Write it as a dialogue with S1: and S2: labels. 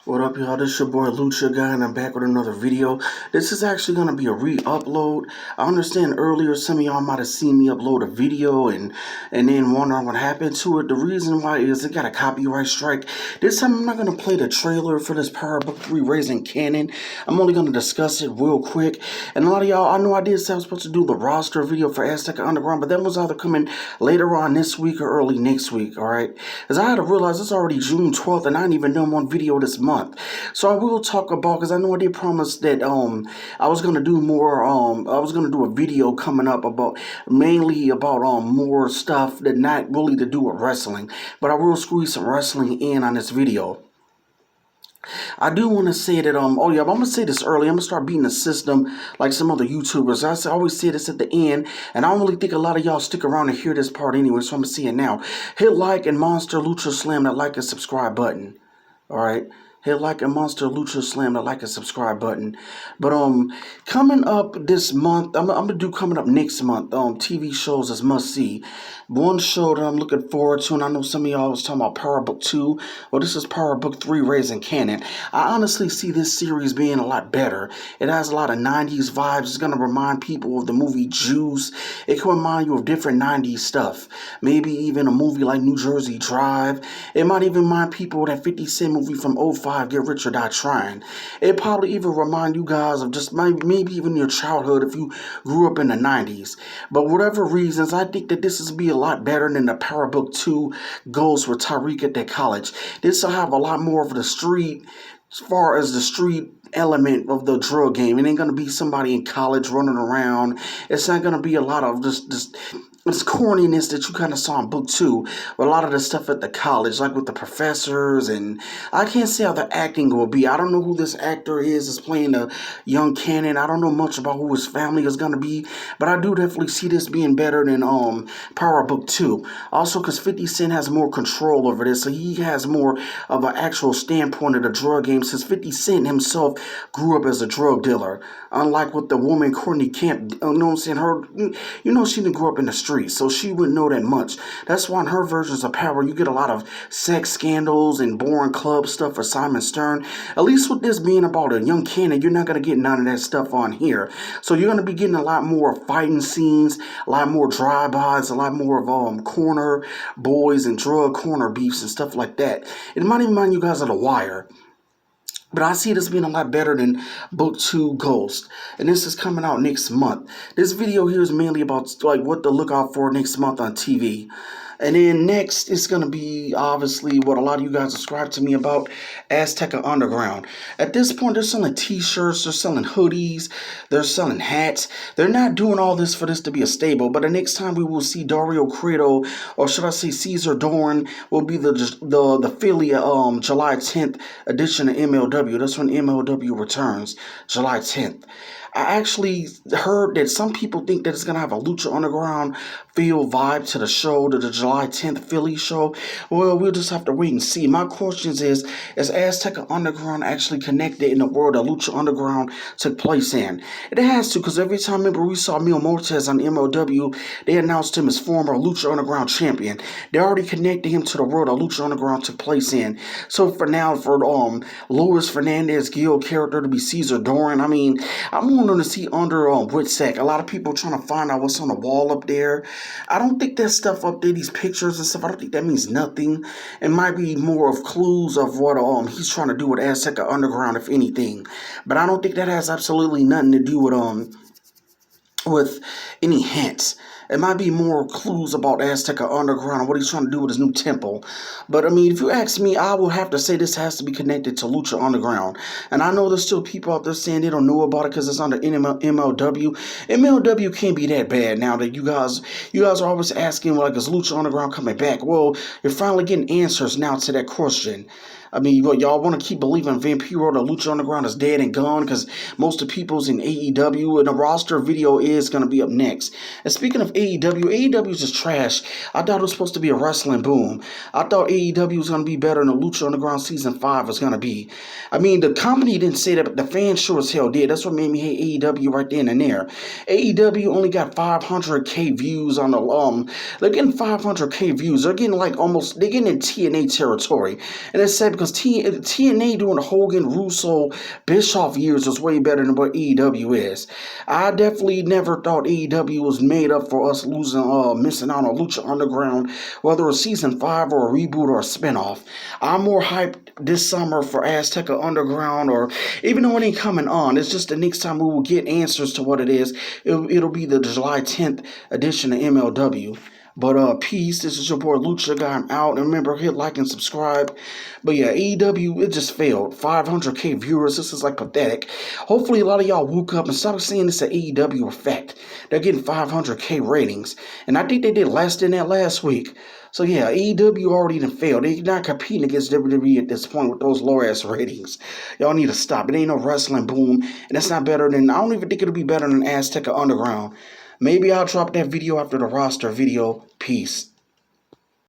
S1: What up, y'all? This your boy Lucha Guy, and I'm back with another video. This is actually going to be a re-upload. I understand earlier some of y'all might have seen me upload a video and then wondering what happened to it. The reason why is it got a copyright strike. This time I'm not going to play the trailer for this Power Book 3 Raising Canon. I'm only going to discuss it real quick. And a lot of y'all, I know I did say I was supposed to do the roster video for Azteca Underground, but that was either coming later on this week or early next week, alright? Because I had to realize it's already June 12th and I ain't even done one video this month. So I will talk about, because I know I did promise that I was gonna do more I was gonna do a video coming up about mainly about more stuff that not really to do with wrestling, but I will squeeze some wrestling in on this video. I do want to say that oh yeah, but I'm gonna say this early. I'm gonna start beating the system like some other YouTubers. Always say this at the end, and I don't really think a lot of y'all stick around to hear this part anyway, so I'm gonna say it now. Hit like and Monster Lucha Slam that like and subscribe button. Alright. Hit like and Monster Lucha Slam that like and subscribe button. But coming up this month, I'm gonna do coming up next month, TV shows as must see. One show that I'm looking forward to, and I know some of y'all was talking about Power Book 2. Well, this is Power Book 3 Raising Canon. I honestly see this series being a lot better. It has a lot of 90s vibes. It's gonna remind people of the movie Juice. It can remind you of different 90s stuff. Maybe even a movie like New Jersey Drive. It might even remind people of that 50 Cent movie from '05, Get Rich or Die Trying. It probably even remind you guys of just maybe even your childhood if you grew up in the 90s. But whatever reasons, I think that this is be a lot better than the Power Book 2 goes with Tyreek at that college. This will have a lot more of the street, as far as the street element of the drug game. It ain't gonna be somebody in college running around. It's not gonna be a lot of this corniness that you kind of saw in book 2, with a lot of the stuff at the college, like with the professors, and I can't say how the acting will be. I don't know who this actor is playing the young Cannon. I don't know much about who his family is gonna be, but I do definitely see this being better than Power Book 2. Also, because 50 Cent has more control over this, so he has more of an actual standpoint of the drug game, since 50 Cent himself grew up as a drug dealer. Unlike with the woman Courtney Camp, you know what I'm saying? She didn't grow up in the streets, so she wouldn't know that much. That's why in her versions of Power, you get a lot of sex scandals and boring club stuff for Simon Stern. At least with this being about a young Cannon, you're not going to get none of that stuff on here. So you're going to be getting a lot more fighting scenes, a lot more drive-bys, a lot more of corner boys and drug corner beefs and stuff like that. It might even remind you guys of The Wire. But I see this being a lot better than Book 2 Ghost. And this is coming out next month. This video here is mainly about like what to look out for next month on TV. And then next is going to be obviously what a lot of you guys subscribe to me about, Azteca Underground. At this point, they're selling t-shirts, they're selling hoodies, they're selling hats. They're not doing all this for this to be a stable, but the next time we will see Dario Credo, or should I say Caesar Dorn, will be the Philly July 10th edition of MLW. That's when MLW returns, July 10th. I actually heard that some people think that it's going to have a Lucha Underground feel vibe to the show, to the July 10th Philly show. Well, we'll just have to wait and see. My question is Azteca Underground actually connected in the world that Lucha Underground took place in? It has to, because every time, remember, we saw Mil Mortez on MLW, they announced him as former Lucha Underground champion. They already connected him to the world that Lucha Underground took place in. So for now, for Luis Fernandez Gil character to be Caesar Dorn, I mean, I'm wanting to see under Whitsack. A lot of people trying to find out what's on the wall up there. I don't think that stuff up there, these pictures and stuff, I don't think that means nothing. It might be more of clues of what he's trying to do with Azteca Underground, if anything. But I don't think that has absolutely nothing to do with any hints. It might be more clues about Azteca Underground and what he's trying to do with his new temple. But, I mean, if you ask me, I will have to say this has to be connected to Lucha Underground. And I know there's still people out there saying they don't know about it because it's under MLW. MLW can't be that bad now that you guys are always asking, like, is Lucha Underground coming back? Well, you're finally getting answers now to that question. I mean, what, y'all want to keep believing Vampiro, the Lucha Underground, is dead and gone because most of the people's in AEW, and the roster video is going to be up next. And speaking of AEW is just trash. I thought it was supposed to be a wrestling boom. I thought AEW was going to be better than the Lucha Underground Season 5 was going to be. I mean, the company didn't say that, but the fans sure as hell did. That's what made me hate AEW right then and there. AEW only got 500K views on the, they're getting 500K views. They're getting like almost, they're getting in TNA territory. And it's sad because because TNA during the Hogan, Russo, Bischoff years was way better than what AEW is. I definitely never thought AEW was made up for us missing out on Lucha Underground, whether it's season 5 or a reboot or a spinoff. I'm more hyped this summer for Azteca Underground, or even though it ain't coming on, it's just the next time we will get answers to what it is. It'll be the July 10th edition of MLW. But peace. This is your boy Lucha Guy. I'm out. And remember, hit like and subscribe. But yeah, AEW, it just failed. 500K viewers. This is like pathetic. Hopefully, a lot of y'all woke up and started seeing this at AEW effect. They're getting 500K ratings, and I think they did less than that last week. So yeah, AEW already done failed. They're not competing against WWE at this point with those low ass ratings. Y'all need to stop. It ain't no wrestling boom, and that's not better than. I don't even think it'll be better than Azteca Underground. Maybe I'll drop that video after the roster video. Peace.